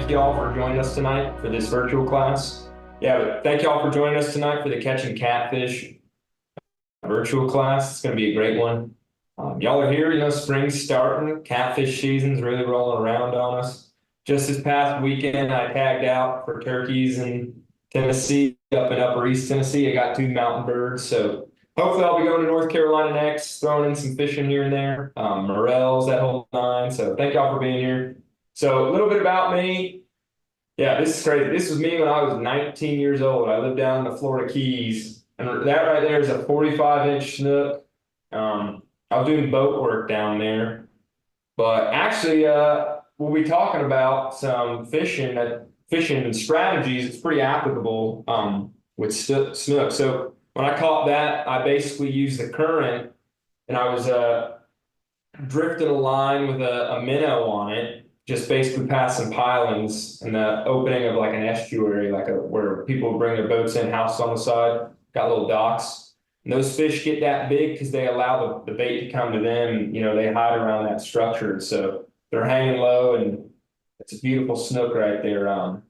thank you all for joining us tonight for this virtual class. Yeah, but thank you all for joining us tonight for the Catching Catfish virtual class. It's going to be a great one. Y'all are here, spring's starting, catfish season's really rolling around on us. Just this past weekend, I tagged out for turkeys in Tennessee, up in Upper East Tennessee. I got 2 mountain birds, so hopefully I'll be going to North Carolina next, throwing in some fishing here and there, morels, that whole nine. So thank y'all for being here. So a little bit about me. Yeah, this is crazy. This was me when I was 19 years old. I lived down in the Florida Keys, and that right there is a 45-inch snook. I was doing boat work down there, but actually, we'll be talking about some fishing and strategies. It's pretty applicable with snook. So when I caught that, I basically used the current, and I was drifting a line with a minnow on it, just basically past some pilings in the opening of like an estuary, where people bring their boats in, house on the side, got little docks. And those fish get that big because they allow the bait to come to them. They hide around that structure. So they're hanging low, and it's a beautiful snook right there. I'm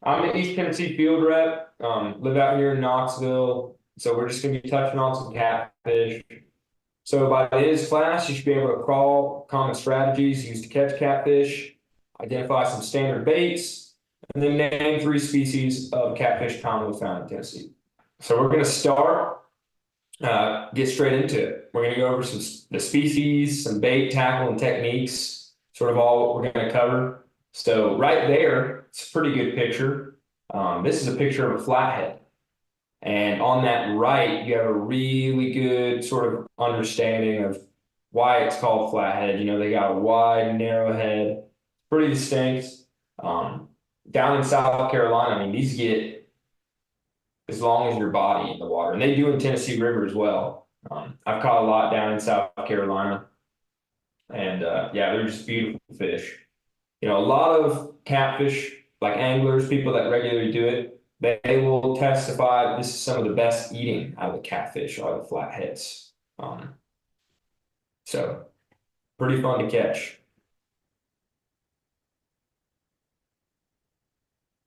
an East Tennessee field rep, live out here in Knoxville. So we're just going to be touching on some catfish. So by today's class, you should be able to crawl common strategies used to catch catfish, identify some standard baits, and then name 3 species of catfish commonly found in Tennessee. So we're going to start, get straight into it. We're going to go over the species, some bait, tackle, and techniques, sort of all what we're going to cover. So right there, it's a pretty good picture. This is a picture of a flathead. And on that right, you have a really good sort of understanding of why it's called flathead. They got a wide, narrow head, pretty distinct. Down in South Carolina, I mean, these get as long as your body in the water. And they do in Tennessee River as well. I've caught a lot down in South Carolina. And yeah, they're just beautiful fish. A lot of catfish, like anglers, people that regularly do it, they will testify this is some of the best eating out of the catfish are the flatheads. So pretty fun to catch.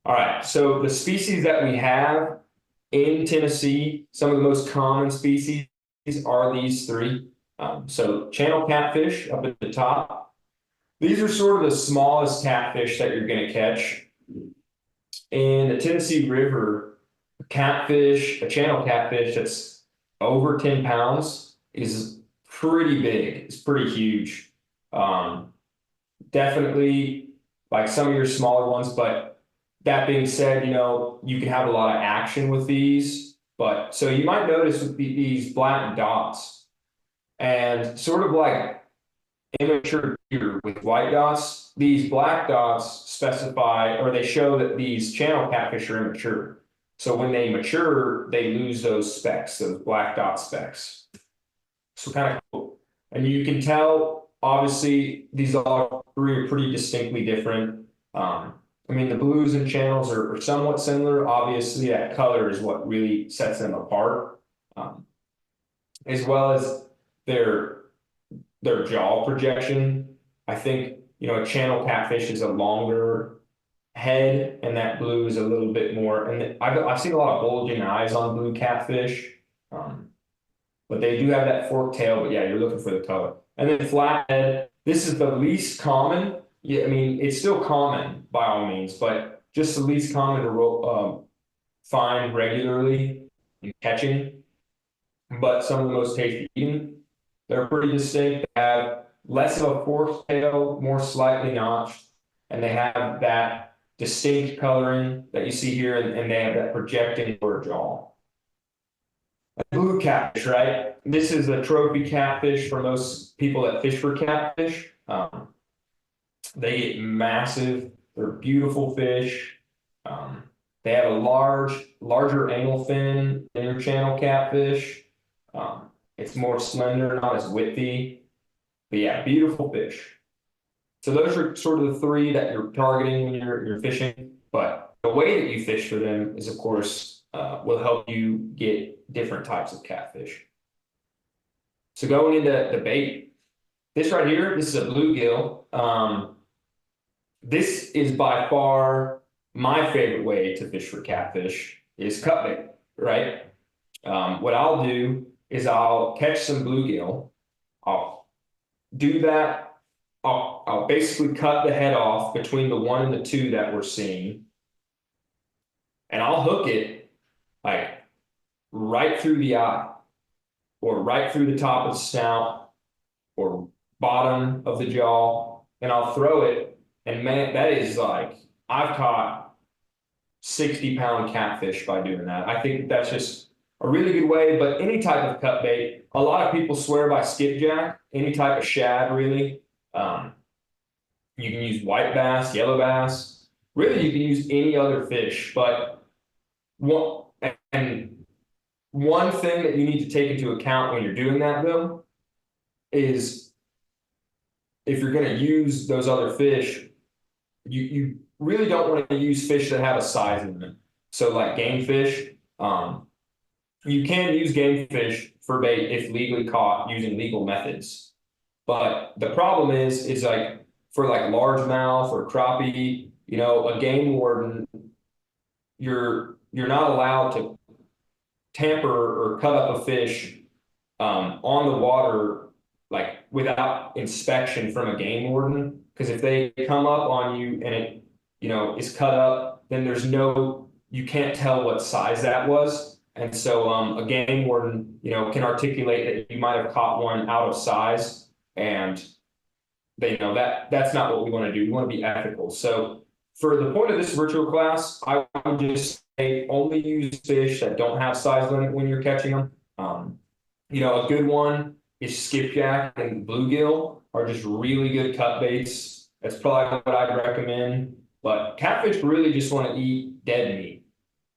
All right, so the species that we have in Tennessee, some of the most common species are these 3. So channel catfish up at the top. These are sort of the smallest catfish that you're going to catch. In the Tennessee River, a channel catfish that's over 10 pounds is pretty big. It's pretty huge. Definitely like some of your smaller ones, but that being said, you can have a lot of action with these. But so you might notice with these black dots, and sort of like immature deer with white dots, these black dots specify, or they show that these channel catfish are immature. So when they mature, they lose those specks, those black dot specks. So kind of cool. And you can tell, obviously, these all 3 are pretty distinctly different. I mean, the blues and channels are somewhat similar. Obviously, that color is what really sets them apart, as well as their jaw projection. I think, a channel catfish is a longer head, and that blue is a little bit more. And I've seen a lot of bulging eyes on blue catfish, but they do have that forked tail. But yeah, you're looking for the color. And then flathead, this is the least common. Yeah, I mean, it's still common by all means, but just the least common to find regularly in catching. But some of the most tasty eating. They're pretty distinct. They have less of a forked tail, more slightly notched, and they have that distinct coloring that you see here, and they have that projecting lower jaw. Blue catfish, right? This is a trophy catfish for most people that fish for catfish. They get massive. They're beautiful fish. They have a larger anal fin than your channel catfish. It's more slender, not as widthy. But yeah, beautiful fish. So those are sort of the 3 that you're targeting when you're fishing. But the way that you fish for them is, of course, will help you get different types of catfish. So going into the bait, this right here, this is a bluegill. this is by far my favorite way to fish for catfish is cut bait, right? What I'll do is I'll catch some bluegill. I'll do that. I'll basically cut the head off between the one and the two that we're seeing, and I'll hook it like right through the eye or right through the top of the snout or bottom of the jaw, and I'll throw it. And man, that is like, I've caught 60-pound catfish by doing that. I think that's just a really good way. But any type of cut bait, a lot of people swear by skipjack, any type of shad, really. Um, you can use white bass, yellow bass. Really, you can use any other fish. But one, and one thing that you need to take into account when you're doing that, though, is if you're going to use those other fish, you really don't want to use fish that have a size limit. So like game fish, you can use game fish for bait if legally caught using legal methods. But the problem is like for like largemouth or crappie, a game warden, you're not allowed to tamper or cut up a fish on the water like without inspection from a game warden. Because if they come up on you and it, is cut up, then you can't tell what size that was. And so a game warden, can articulate that you might have caught one out of size, and they know that that's not what we want to do. We want to be ethical. So for the point of this virtual class, I would just say only use fish that don't have size limit when you're catching them. A good one is skipjack and bluegill are just really good cut baits. That's probably what I'd recommend. But catfish really just want to eat dead meat.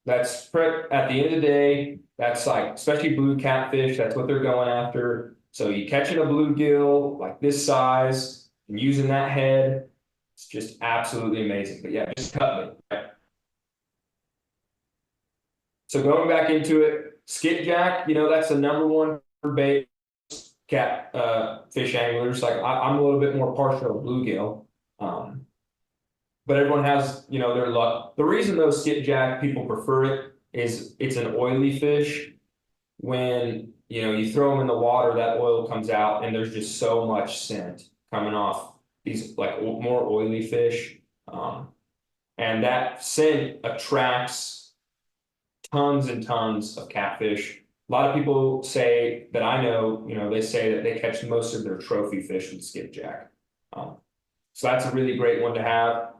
That's at the end of the day, that's like, especially blue catfish, that's what they're going after. So you catching a bluegill like this size and using that head, it's just absolutely amazing. But yeah, just cut bait. Right? So going back into it, skipjack, that's the number one bait fish anglers. Like I'm a little bit more partial to bluegill. But everyone has, their luck. The reason those skipjack people prefer it is it's an oily fish. When, you throw them in the water, that oil comes out and there's just so much scent coming off these like more oily fish. And that scent attracts tons and tons of catfish. A lot of people say that I know, they say that they catch most of their trophy fish with skipjack. So that's a really great one to have.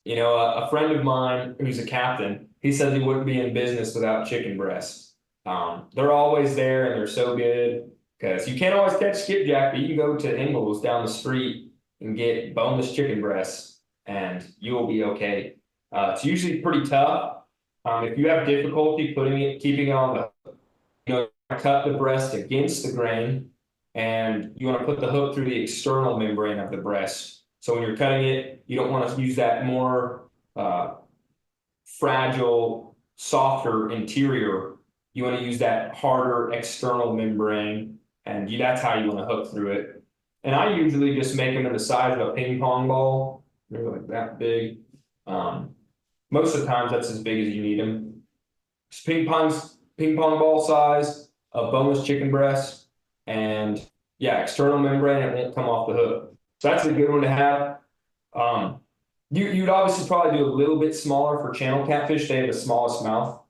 A friend of mine who's a captain, he says he wouldn't be in business without chicken breasts. They're always there and they're so good because you can't always catch skipjack, but you can go to Ingles down the street and get boneless chicken breasts and you'll be okay. It's usually pretty tough. If you have difficulty keeping it on cut the breast against the grain, and you want to put the hook through the external membrane of the breast. So when you're cutting it, you don't want to use that more fragile, softer interior. You want to use that harder external membrane, and that's how you want to hook through it. And I usually just make them in the size of a ping pong ball. They're like that big. Most of the times, that's as big as you need them. Just ping pong ball size of boneless chicken breast, and yeah, external membrane. It won't come off the hook. So that's a good one to have. You'd obviously probably do a little bit smaller for channel catfish. They have the smallest mouth.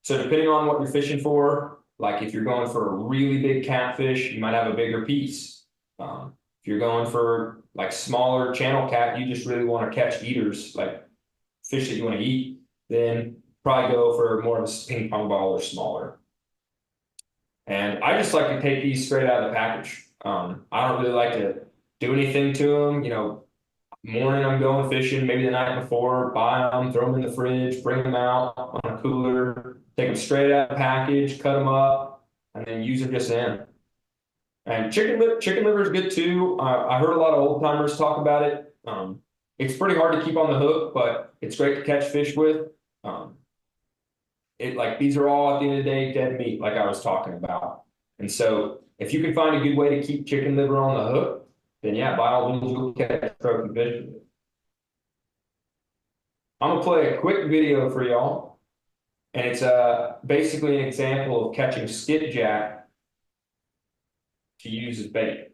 So depending on what you're fishing for, like if you're going for a really big catfish, you might have a bigger piece. If you're going for like smaller channel cat, you just really want to catch eaters, like fish that you want to eat, then probably go for more of a ping pong ball or smaller. And I just like to take these straight out of the package. I don't really like to do anything to them. Morning I'm going fishing, maybe the night before, buy them, throw them in the fridge, bring them out on a cooler, take them straight out of the package, cut them up, and then use them just in. And chicken liver is good too. I heard a lot of old timers talk about it. It's pretty hard to keep on the hook, but it's great to catch fish with. These are all at the end of the day dead meat, like I was talking about. And so if you can find a good way to keep chicken liver on the hook, then yeah, by all means, you'll catch trophy fish. I'm gonna play a quick video for y'all, and it's basically an example of catching skipjack to use as bait.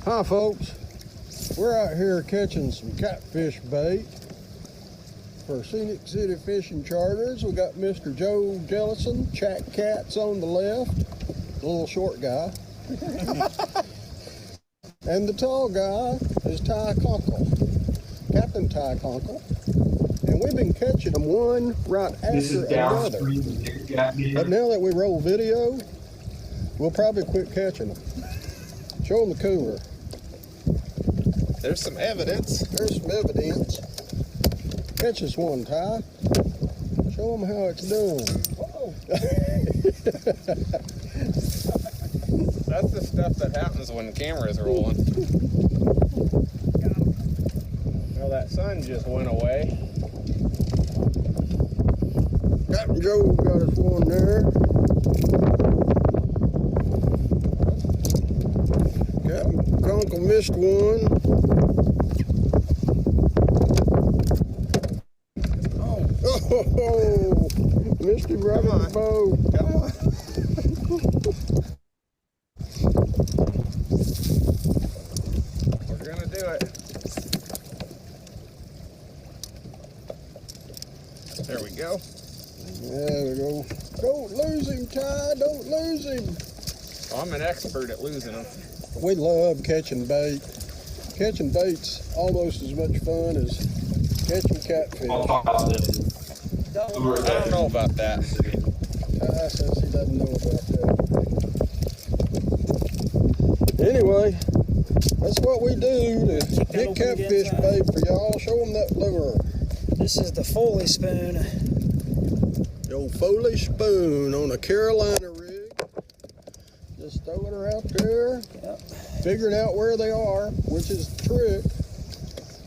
Hi folks, we're out here catching some catfish bait for Scenic City Fishing Charters. We got Mr. Joe Jellison, Chack Cats on the left, the little short guy. And the tall guy is Ty Conkle, Captain Ty Conkle. And we've been catching them one right after another. But now that we roll video, we'll probably quit catching them. Show them the cooler. There's some evidence. There's some evidence. Catch us one, Ty. Show them how it's done. That's the stuff that happens when the camera is rolling. Well, that sun just went away. Captain Joe got us one there. Captain Conkle missed one. Oh, missed him right in the boat. Come on. We're gonna do it. There we go. There we go. Don't lose him, Ty. Don't lose him. Oh, I'm an expert at losing them. We love catching bait. Catching bait's almost as much fun as catching catfish. I'll talk about this. I don't know about that. Ty says he doesn't know about that. Anyway, that's what we do to get catfish bait for y'all. Show them that lure. This is the Foley spoon. The old Foley spoon on a Carolina rig. Just throwing her out there. Yep. Figuring out where they are, which is the trick.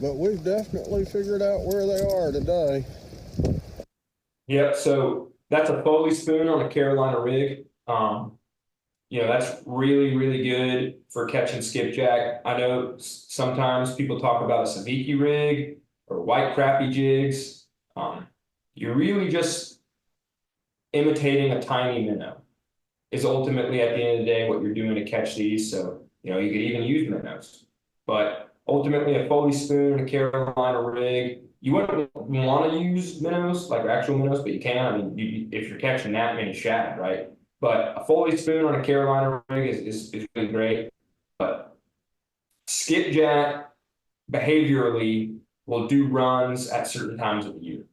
But we've definitely figured out where they are today. Yep, so that's a Foley spoon on a Carolina rig. That's really, really good for catching skipjack. I know sometimes people talk about a Saviki rig or white crappie jigs. You're really just imitating a tiny minnow is ultimately at the end of the day what you're doing to catch these. So, you could even use minnows. But ultimately a Foley spoon, a Carolina rig, you wouldn't want to use minnows, like actual minnows, but you can. I mean, if you're catching that many shad, right? But a Foley spoon on a Carolina rig is really great. But skipjack behaviorally will do runs at certain times of the year.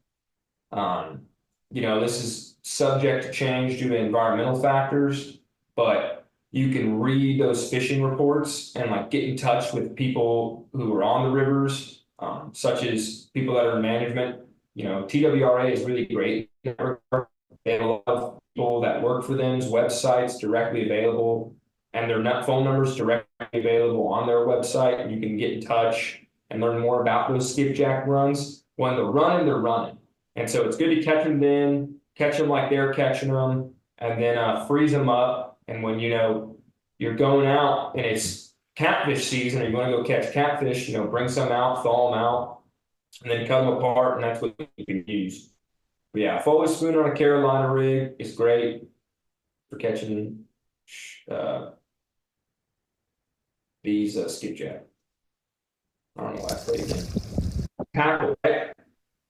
This is subject to change due to environmental factors, but you can read those fishing reports and get in touch with people who are on the rivers, such as people that are in management. TWRA is really great. They have a lot of people that work for them's websites directly available, and their phone numbers directly available on their website. You can get in touch and learn more about those skipjack runs. When they're running, they're running. And so it's good to catch them then, catch them like they're catching them, and then freeze them up. And when you're going out and it's catfish season, or you want to go catch catfish, bring some out, thaw them out, and then cut them apart, and that's what you can use. But yeah, Foley spoon on a Carolina rig is great for catching these skipjack. I don't know why I played again. Tackle, right?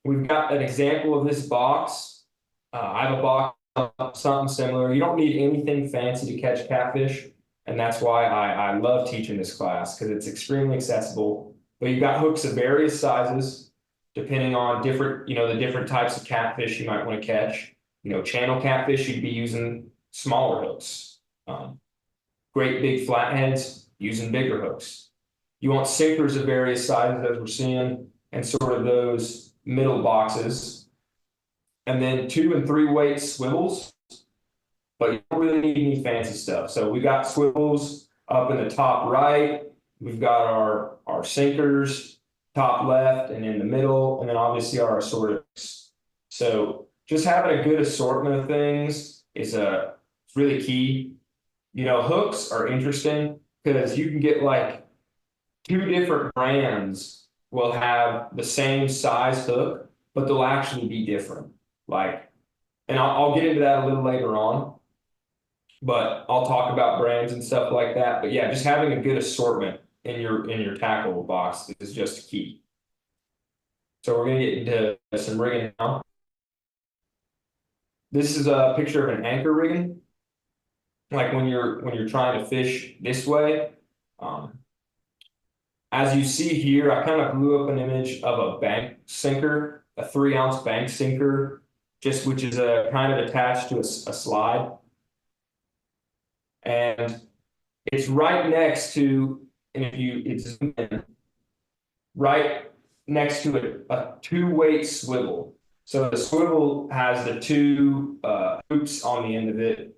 We've got an example of this box. I have a box of something similar. You don't need anything fancy to catch catfish. And that's why I love teaching this class, because it's extremely accessible. But you've got hooks of various sizes, depending on the different types of catfish you might want to catch. Channel catfish, you'd be using smaller hooks. Great big flatheads, using bigger hooks. You want sinkers of various sizes, as we're seeing, and sort of those middle boxes. And then 2 and 3 weight swivels, but you don't really need any fancy stuff. So we got swivels up in the top right. We've got our sinkers top left and in the middle, and then obviously our assortments. So just having a good assortment of things is really key. Hooks are interesting because you can get like two different brands will have the same size hook, but they'll actually be different. Like, and I'll get into that a little later on, but I'll talk about brands and stuff like that. But yeah, just having a good assortment in your tackle box is just key. So we're gonna get into some rigging now. This is a picture of an anchor rigging. Like when you're trying to fish this way. As you see here, I kind of blew up an image of a bank sinker, a 3-ounce bank sinker, just which is a kind of attached to a slide. And it's right next to, and if you it's right next to a two-weight swivel. So the swivel has the two hoops on the end of it,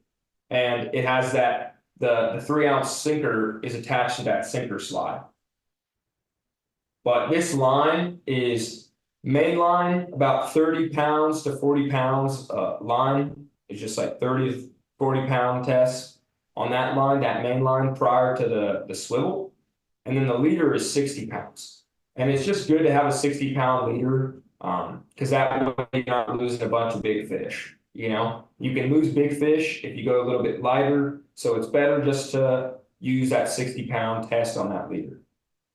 and it has that the 3-ounce sinker is attached to that sinker slide. But this line is main line, about 30 pounds to 40 pounds. Line is just like 30 to 40 pound tests on that line, that main line prior to the swivel. And then the leader is 60 pounds. And it's just good to have a 60-pound leader because that way you're not losing a bunch of big fish. You can lose big fish if you go a little bit lighter. So it's better just to use that 60-pound test on that leader.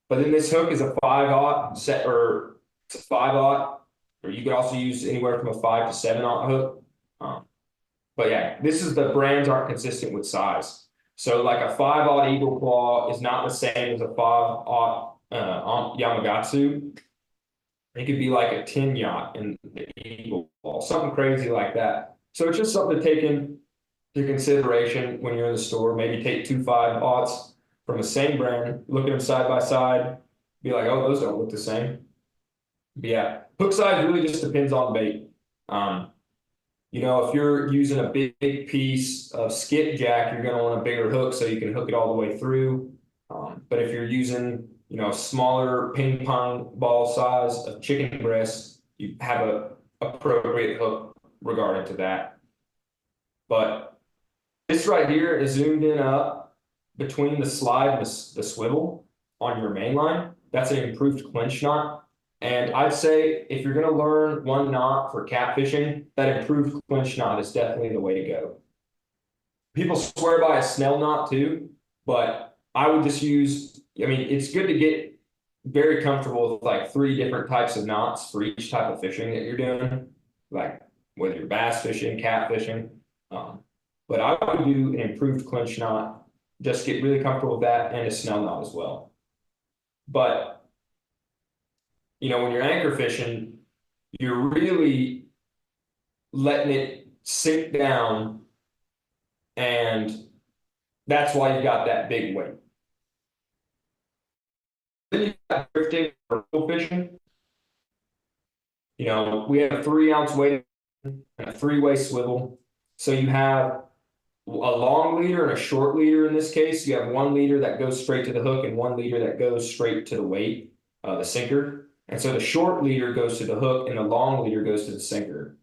But then this hook is a 5/0 set, or it's a 5/0, or you could also use anywhere from a 5 to 7/0 hook. But yeah, the brands aren't consistent with size. So like a 5/0 Eagle Claw is not the same as a 5/0 Yamagatsu. It could be like a 10-yacht in the Eagle Claw, something crazy like that. So it's just something to take into consideration when you're in the store. Maybe take 2 5/0s from the same brand, look at them side by side, be like, oh, those don't look the same. But yeah, hook size really just depends on bait. If you're using a big piece of skipjack, you're going to want a bigger hook so you can hook it all the way through. But if you're using, a smaller ping pong ball size of chicken breast, you have a appropriate hook regarding to that. But this right here is zoomed in up between the slide and the swivel on your main line. That's an improved clinch knot. And I'd say if you're going to learn one knot for catfishing, that improved clinch knot is definitely the way to go. People swear by a Snell knot too, but I would just use, it's good to get very comfortable with like 3 different types of knots for each type of fishing that you're doing, like whether you're bass fishing, catfishing. But I would do an improved clinch knot. Just get really comfortable with that, and a Snell knot as well. But, when you're anchor fishing, you're really letting it sink down, and that's why you got that big weight. Then you got drifting or fishing. We have a 3-ounce weight and a 3-way swivel. So you have a long leader and a short leader. In this case, you have one leader that goes straight to the hook and one leader that goes straight to the weight, the sinker. And so the short leader goes to the hook and the long leader goes to the sinker.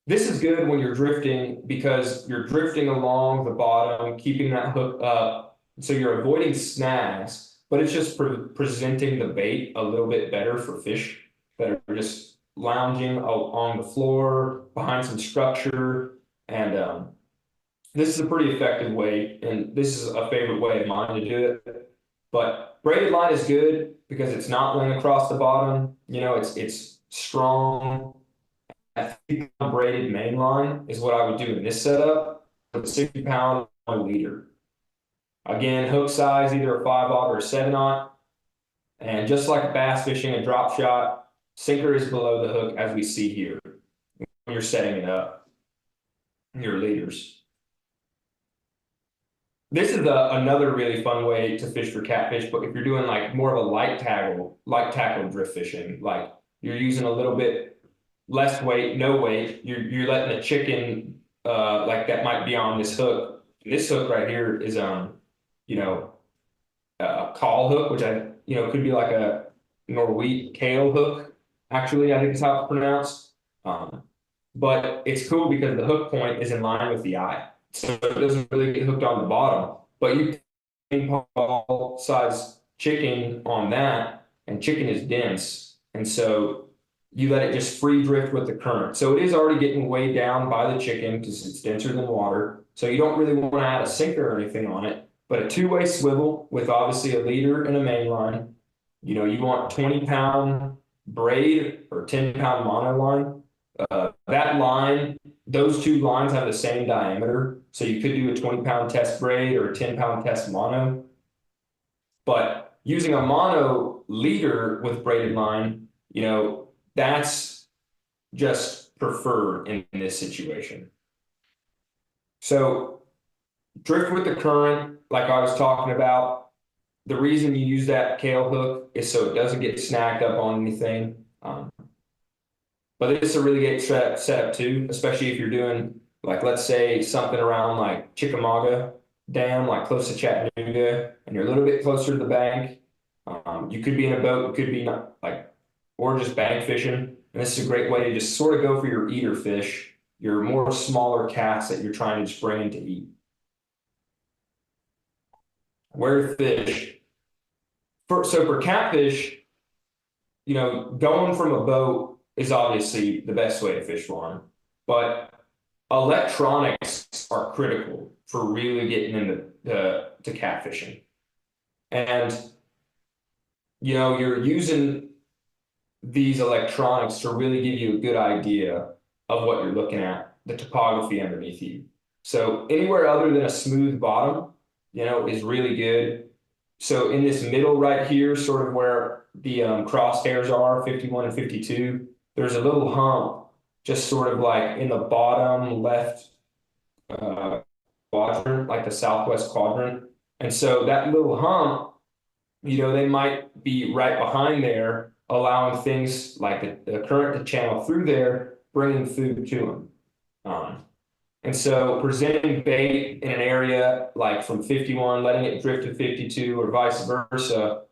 This is good when you're drifting because you're drifting along the bottom, keeping that hook up. So you're avoiding snags, but it's just presenting the bait a little bit better for fish that are just lounging on the floor behind some structure. And this is a pretty effective way, and this is a favorite way of mine to do it. But braided line is good because it's not laying across the bottom. It's strong. A 50-pound braided main line is what I would do in this setup with a 60-pound leader. Again, hook size, either a 5/0 or a 7/0. And just like bass fishing, a drop shot, sinker is below the hook as we see here when you're setting it up, your leaders. This is another really fun way to fish for catfish, but if you're doing like more of a light tackle drift fishing, like you're using a little bit less weight, no weight, you're letting a chicken like that might be on this hook. This hook right here is a call hook, which could be like a Norwegian kale hook. Actually, I think is how it's pronounced. But it's cool because the hook point is in line with the eye. so it doesn't really get hooked on the bottom. But you put ball size chicken on that, and chicken is dense, and so you let it just free drift with the current. So it is already getting weighed down by the chicken because it's denser than water. So you don't really want to add a sinker or anything on it, but a two-way swivel with obviously a leader and a main line. You know, you want 20-pound braid or 10-pound mono line. That line, those two lines have the same diameter. So you could do a 20-pound test braid or a 10-pound test mono. But using a mono leader with braided line, you know, that's just preferred in this situation. So drift with the current, like I was talking about, the reason you use that kale hook is so it doesn't get snagged up on anything. But it's a really great setup too, especially if you're doing, like, let's say something around like Chickamauga Dam, like close to Chattanooga, and you're a little bit closer to the bank. You could be in a boat, you could be not like, or just bank fishing. And this is a great way to just sort of go for your eater fish, your more smaller cats that you're trying to just bring in to eat. Where to fish? So for catfish, you know, going from a boat is obviously the best way to fish for them, but electronics are critical for really getting into to catfishing. And you know, you're using these electronics to really give you a good idea of what you're looking at, the topography underneath you. So anywhere other than a smooth bottom, you know, is really good. So in this middle right here, sort of where the crosshairs are, 51 and 52, there's a little hump just sort of like in the bottom left quadrant, like the southwest quadrant. And so that little hump, you know, they might be right behind there, allowing things like the current to channel through there, bringing food to them. And so presenting bait in an area like from 51, letting it drift to 52 or vice versa,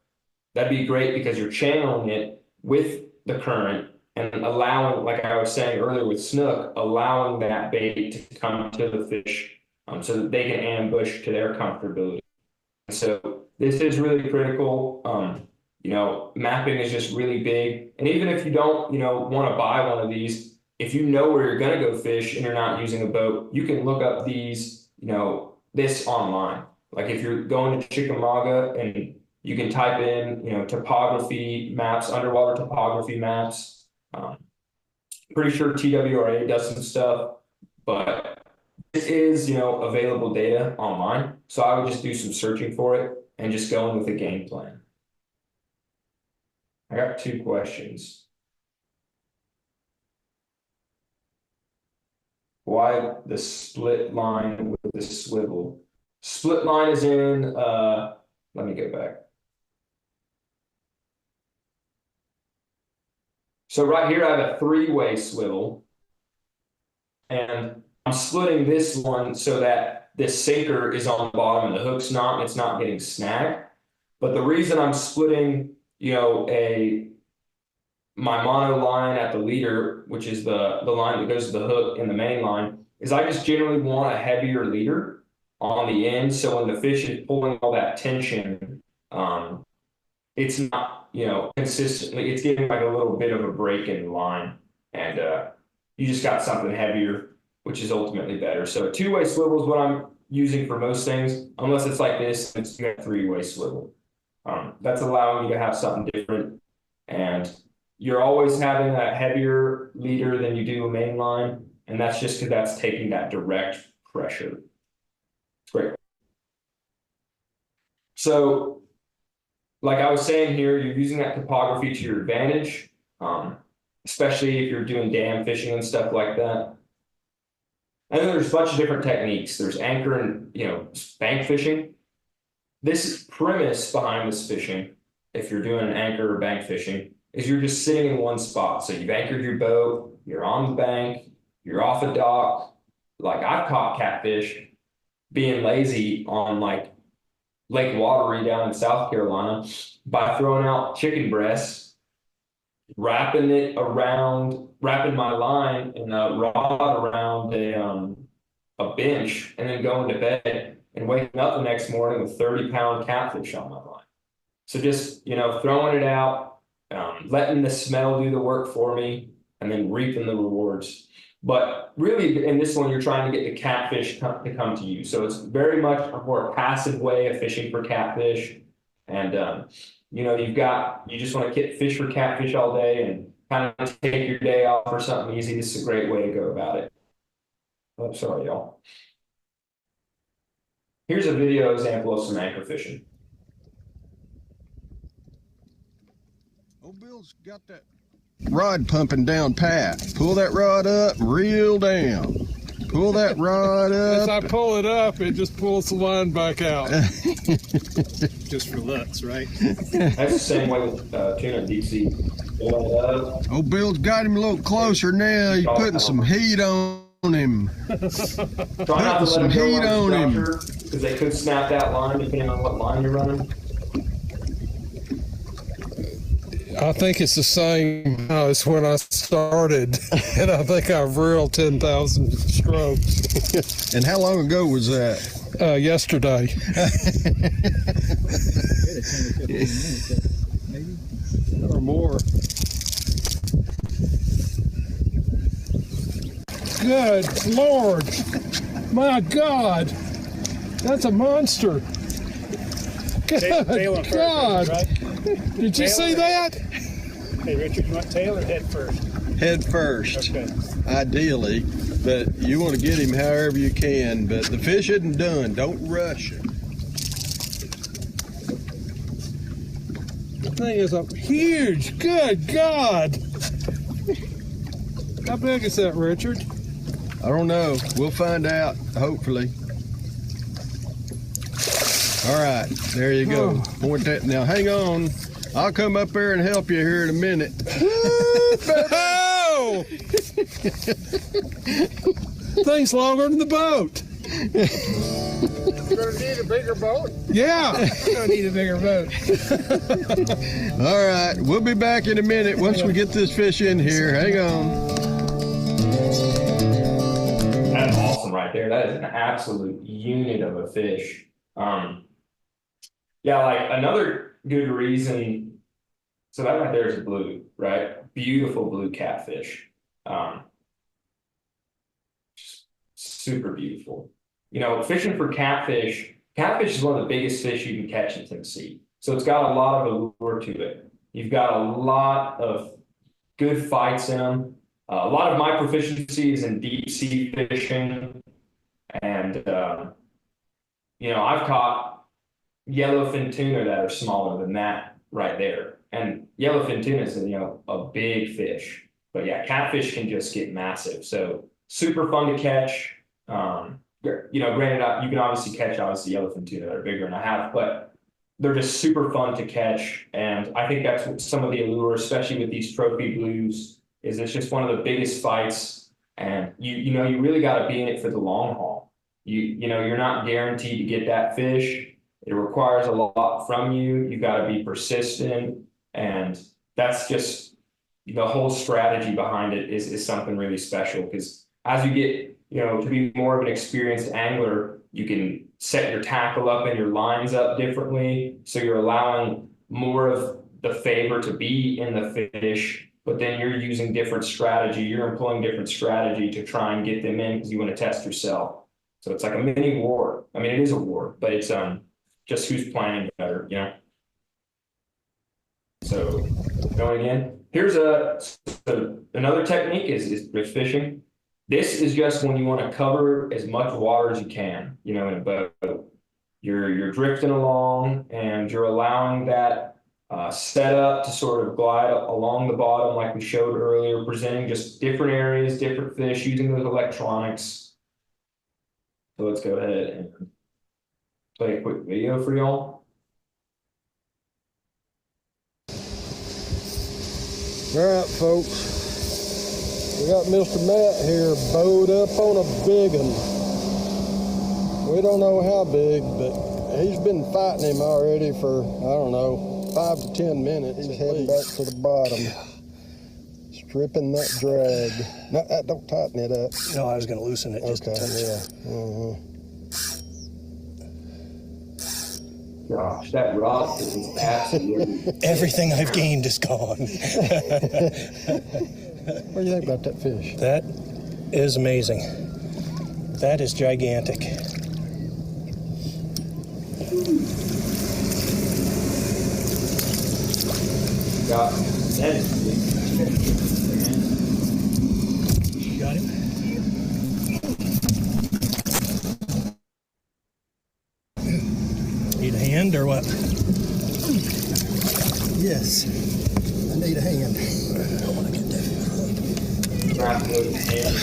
that'd be great because you're channeling it with the current and allowing, like I was saying earlier with snook, allowing that bait to come to the fish so that they can ambush to their comfortability. So this is really critical. You know, mapping is just really big. And even if you don't, you know, want to buy one of these, if you know where you're going to go fish and you're not using a boat, you can look up these, you know, this online. Like if you're going to Chickamauga and you can type in, you know, topography maps, underwater topography maps. Pretty sure TWRA does some stuff, but this is, you know, available data online. So I would just do some searching for it and just go in with a game plan. I got 2 questions. Why the split line with the swivel? Split line is in, let me go back. So right here, I have a 3-way swivel, and I'm splitting this one so that this sinker is on the bottom and the hook's not, and it's not getting snagged. But the reason I'm splitting, you know, my mono line at the leader, which is the line that goes to the hook in the main line, is I just generally want a heavier leader on the end. So when the fish is pulling all that tension, it's not, you know, consistently, it's giving like a little bit of a break in the line. And you just got something heavier, which is ultimately better. So a 2-way swivel is what I'm using for most things, unless it's like this, it's a 3-way swivel. That's allowing you to have something different. And you're always having a heavier leader than you do a main line. And that's just because that's taking that direct pressure. It's great. So, like I was saying here, you're using that topography to your advantage, especially if you're doing dam fishing and stuff like that. And then there's a bunch of different techniques. There's anchor and, you know, bank fishing. This premise behind this fishing, if you're doing an anchor or bank fishing, is you're just sitting in one spot. So you've anchored your boat, you're on the bank, you're off a dock. Like I've caught catfish being lazy on like Lake Watery down in South Carolina by throwing out chicken breasts, wrapping my line and a rod around a bench and then going to bed and waking up the next morning with 30-pound catfish on my line. So just, you know, throwing it out, letting the smell do the work for me, and then reaping the rewards. But really, in this one, you're trying to get the catfish to come to you. So it's very much a more passive way of fishing for catfish. And, you know, you just want to fish for catfish all day and kind of take your day off for something easy. This is a great way to go about it. Oh, sorry, y'all. Here's a video example of some anchor fishing. Old Bill's got that rod pumping down pat. Pull that rod up, reel down. Pull that rod up. As I pull it up, it just pulls the line back out. Just for looks, right? That's the same way with tuna deep sea. Pull it up. Old Bill's got him a little closer now. He's putting some heat on him. Try not to let some them go heat on him. because they could snap that line depending on what line you're running. I think it's the same as when I started, and I think I've reeled 10,000 strokes. And how long ago was that? Yesterday. Maybe. Or more. Good Lord. My God. That's a monster. Good Tail and God. first, right? Did you Tail see or- that? Hey, Richard, you want tail or head first? Head first, Okay. ideally, but you want to get him however you can. But the fish isn't done. Don't rush it. The thing is up huge. Good God. How big is that, Richard? I don't know. We'll find out, hopefully. All right, there you go. Point that. Now, hang on. I'll come up there and help you here in a minute. Oh! Thing's longer than the boat. You're gonna need a bigger boat? Yeah. You're gonna need a bigger boat. All right, we'll be back in a minute once we get this fish in here. Hang on. That's awesome right there. That is an absolute unit of a fish. Yeah, like another good reason. So that right there is a blue, right? Beautiful blue catfish. Just super beautiful. You know, fishing for catfish is one of the biggest fish you can catch in Tennessee. So it's got a lot of allure to it. You've got a lot of good fights in them. A lot of my proficiency is in deep sea fishing. And, you know, I've caught yellowfin tuna that are smaller than that right there. And yellowfin tuna is, you know, a big fish. But yeah, catfish can just get massive. So super fun to catch. You know, granted, you can obviously catch yellowfin tuna that are bigger than I have, but they're just super fun to catch. And I think that's what some of the allure, especially with these trophy blues, is it's just one of the biggest fights. And you know, you really got to be in it for the long haul. You know, you're not guaranteed to get that fish. It requires a lot from you. You got to be persistent, and that's just the whole strategy behind it is something really special. Because as you get, you know, to be more of an experienced angler, you can set your tackle up and your lines up differently. So you're allowing more of the favor to be in the fish, but then you're using different strategy. You're employing different strategy to try and get them in because you want to test yourself. So it's like a mini war. I mean, it is a war, but it's just who's planning better, you know? So going again, here's another technique is drift fishing. This is just when you want to cover as much water as you can, you know, in a boat. You're drifting along and you're allowing that setup to sort of glide along the bottom like we showed earlier, presenting just different areas, different fish, using those electronics. So let's go ahead and play a quick video for y'all. All right, folks. We got Mr. Matt here bowed up on a big one. We don't know how big, but he's been fighting him already for, I don't know, 5 to 10 minutes. He's heading back to the bottom. Let's stripping that drag. No, don't tighten it up. No, I was going to loosen it just a touch. Yeah. Gosh, that rod is absolutely. Everything I've gained is gone. What do you think about that fish? That is amazing. That is gigantic. Got that is big. You got him? Need a hand or what? Yes, I need a hand. I want to get that. Not really hand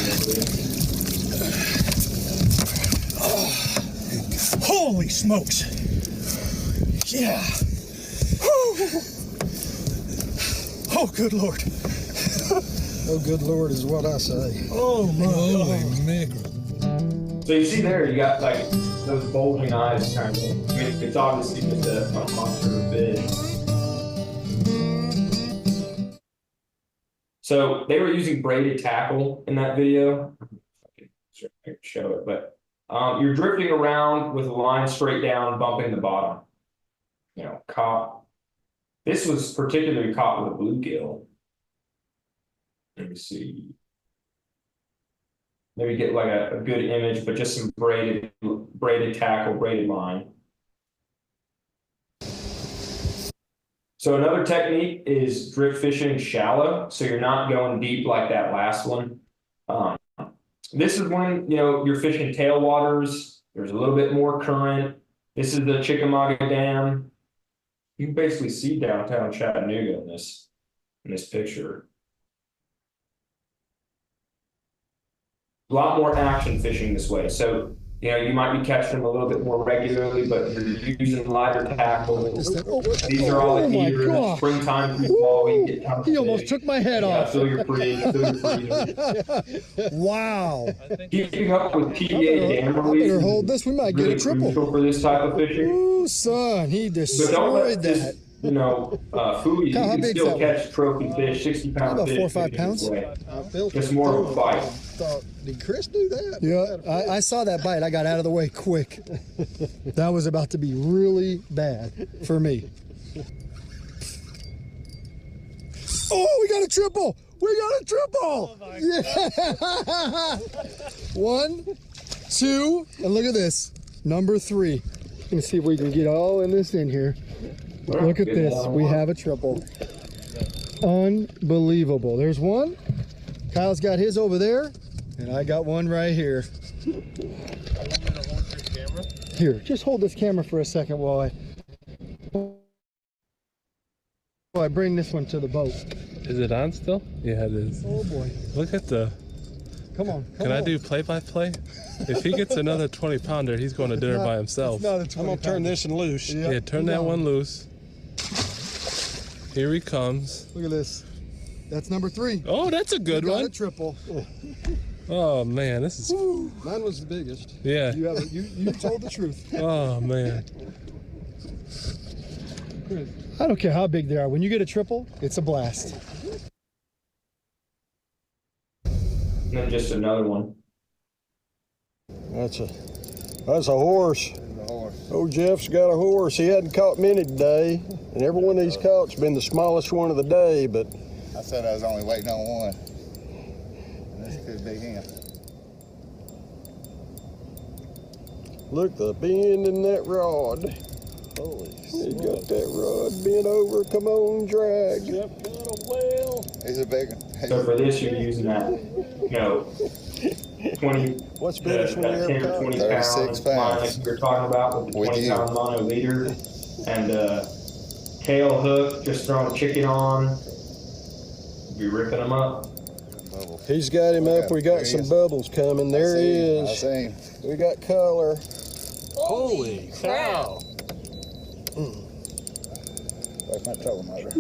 Holy smokes! Yeah. Whew. Oh, good Lord. Oh, good Lord is what I say. Oh, my Holy God. mackerel. So you see there, you got like those bulging eyes kind of thing. I mean, it's obviously just a monster of a fish. So they were using braided tackle in that video. I can show it, but you're drifting around with a line straight down, bumping the bottom. You know, caught. This was particularly caught with a bluegill. Let me see. Maybe get like a good image, but just some braided tackle, braided line. So another technique is drift fishing shallow, so you're not going deep like that last one. This is when, you know, you're fishing tailwaters. There's a little bit more current. This is the Chickamauga Dam. You can basically see downtown Chattanooga in this picture. A lot more action fishing this way. So, you know, you might be catching them a little bit more regularly, but you're using lighter tackle. These are all the heaters. God. Springtime through fall, you get tons He of almost fish. took my head Yeah, off. fill your fridge, fill your freezer. Wow. Keeping up with PDA dam I release better is hold this. We might get really a triple. crucial for this type of fishing. Ooh, son, he But don't let destroyed that. this, you know, fool you. How You can big's still that one? catch trophy fish, 60-pound About fish. 4 or 5 fishing this pounds? way. I felt Just it more of a too. bite. I thought, did Chris do that? Yeah, I saw that bite. I got out of the way quick. That was about to be really bad for me. Oh, we got a triple! We got a triple! Yeah! 1, 2, and look at this. Number 3. Let me see if we can get all in this in here. Look at this. We have a triple. Unbelievable. There's one. Kyle's got his over there, and I got one right here. Here, just hold this camera for a second while I bring this one to the boat. Is it on still? Yeah, it is. Oh boy. Look at the. Come on. Can I do play-by-play? If he gets another 20-pounder, he's going to dinner by himself. I'm gonna turn this and loose. Yeah, turn that one loose. Here he comes. Look at this. That's number 3. Oh, that's a good Got a one. triple. Oh man, this is. Mine was the biggest. Yeah. You told the truth. Oh man. I don't care how big they are. When you get a triple, it's a blast. And then just another one. That's a horse. Oh, Jeff's got a horse. He hadn't caught many today, and every one of these caught's been the smallest one of the day. But I said I was only waiting on one. And this could be him. look, the bend in that rod. Holy You got that rod bent over. Come on, drag. He's a big one. So for this, you're using that, you know, 20, What's that biggest one you 10 ever or caught? 20 36 pound line pounds. like we were talking about with the With 20 you. pound mono leader and tail hook, just throwing chicken on. Be ripping them up. He's got him up. Okay, We there got he some is. bubbles coming. There he I is. see him. We got color. Holy cow! That's my trolling motor.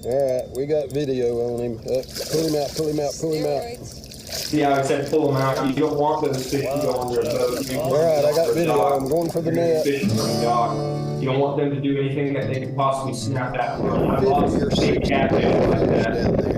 All right, we got video on him. Pull him out, pull him out, pull him out. See how I said pull them out? You don't want those fish to go under a boat. All right, I got video. I'm going for the net. Fishing from the dock. You don't want them to do anything that they could possibly snap that line. I've 50 lost or big 60 catfish like that. down there.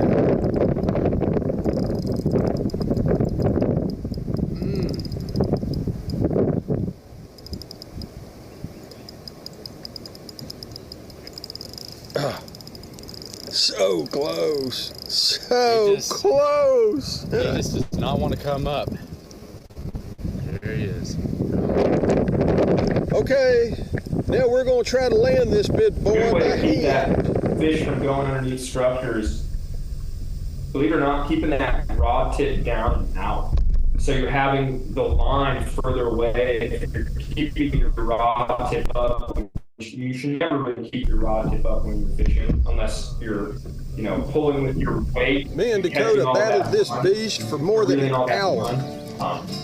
So close. So close. He just does not want to come up. There he is. Okay, now we're going to try to land this big boy Good way by to keep hand. that fish from going underneath structures. Believe it or not, keeping that rod tip down and out. So you're having the line further away. If you're keeping your rod tip up, you should never really keep your rod tip up when you're fishing, unless you're, pulling with your weight. Me and Dakota battled this beast for more than an hour.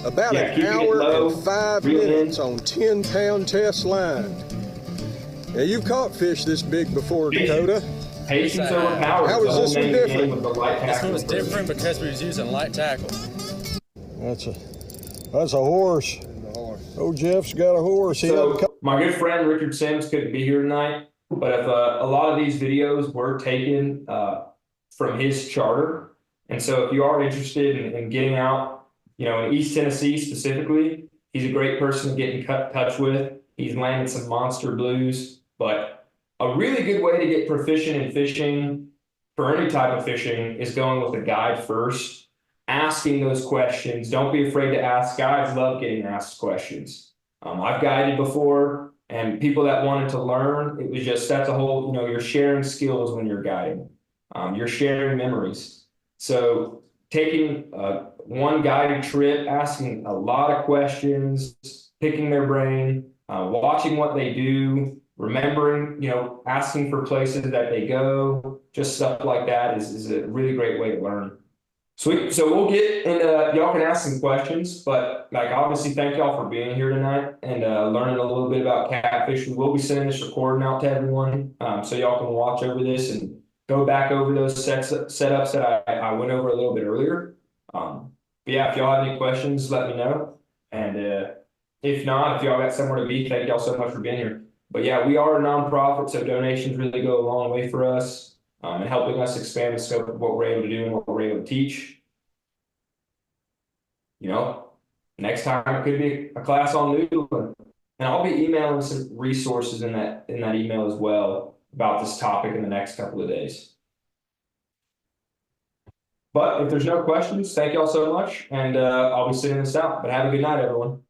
About an hour and 5 minutes on 10-pound test line. Now, you've caught fish this big before, Dakota. Patience overpowers. How is this one different? With the light This one was tackle. different because we was using light tackle. That's a horse. The horse. Oh, Jeff's got a horse. He doesn't So my good friend Richard Sims couldn't be here tonight, but if a lot of these videos were taken from his charter, and so if you are interested in getting out, in East Tennessee specifically, he's a great person to get in touch with. He's landed some monster blues, but a really good way to get proficient in fishing for any type of fishing is going with a guide first, asking those questions. Don't be afraid to ask. Guides love getting asked questions. I've guided before, and people that wanted to learn, it was just, that's a whole, you're sharing skills when you're guiding. You're sharing memories. So taking one guided trip, asking a lot of questions, picking their brain, watching what they do, remembering, asking for places that they go, just stuff like that is a really great way to learn. Sweet. So we'll get into, y'all can ask some questions, but obviously thank y'all for being here tonight and learning a little bit about catfish. We will be sending this recording out to everyone, so y'all can watch over this and go back over those setups that I went over a little bit earlier. But yeah, if y'all have any questions, let me know. And if not, if y'all got somewhere to be, thank y'all so much for being here. But yeah, we are a nonprofit, so donations really go a long way for us. And helping us expand the scope of what we're able to do and what we're able to teach. Next time it could be a class on noodling. And I'll be emailing some resources in that email as well about this topic in the next couple of days. But if there's no questions, thank y'all so much, and I'll be sending this out. But have a good night, everyone.